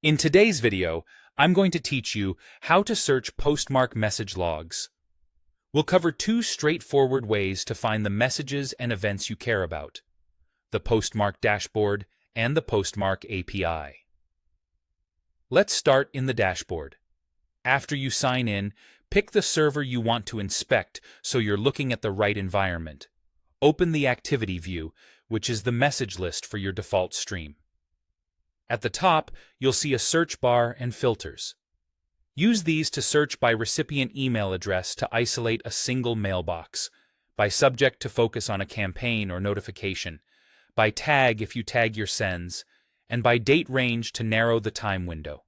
In today's video, I'm going to teach you how to search Postmark message logs. We'll cover two straightforward ways to find the messages and events you care about: the Postmark dashboard and the Postmark API. Let's start in the dashboard. After you sign in, pick the server you want to inspect so you're looking at the right environment. Open the activity view, which is the message list for your default stream. At the top, you'll see a search bar and filters. Use these to search by recipient email address to isolate a single mailbox, by subject to focus on a campaign or notification, by tag if you tag your sends, and by date range to narrow the time window.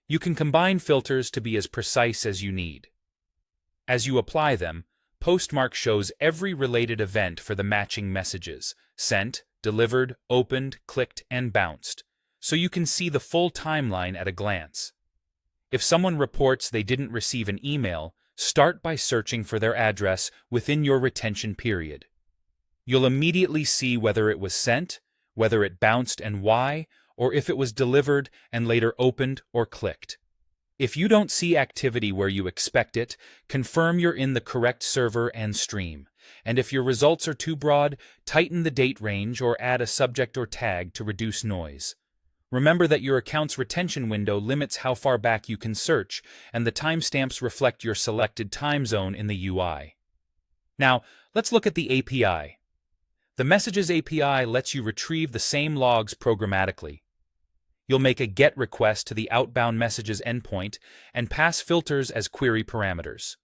You can combine filters to be as precise as you need. As you apply them, Postmark shows every related event for the matching messages: sent, delivered, opened, clicked, and bounced, so you can see the full timeline at a glance. If someone reports they didn't receive an email, start by searching for their address within your retention period. You'll immediately see whether it was sent, whether it bounced and why, or if it was delivered and later opened or clicked. If you don't see activity where you expect it, confirm you're in the correct server and stream. And if your results are too broad, tighten the date range or add a subject or tag to reduce noise. Remember that your account's retention window limits how far back you can search, and the timestamps reflect your selected time zone in the UI. Now, let's look at the API. The Messages API lets you retrieve the same logs programmatically. You'll make a GET request to the outbound messages endpoint and pass filters as query parameters.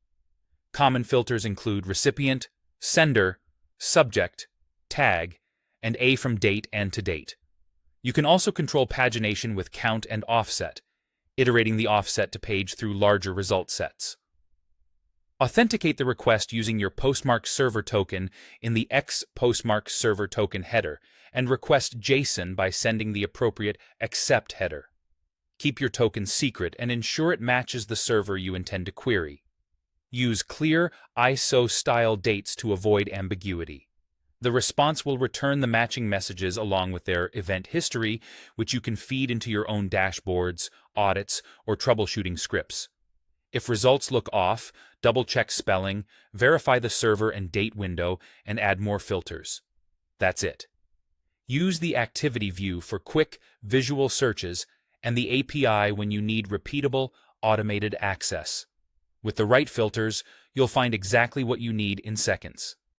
Common filters include recipient, sender, subject, tag, and A from date and to date. You can also control pagination with count and offset, iterating the offset to page through larger result sets. Authenticate the request using your Postmark server token in the X Postmark server token header, and request JSON by sending the appropriate accept header. Keep your token secret and ensure it matches the server you intend to query. Use clear ISO-style dates to avoid ambiguity. The response will return the matching messages along with their event history, which you can feed into your own dashboards, audits, or troubleshooting scripts. If results look off, double-check spelling, verify the server and date window, and add more filters. That's it. Use the activity view for quick, visual searches and the API when you need repeatable, automated access. With the right filters, you'll find exactly what you need in seconds.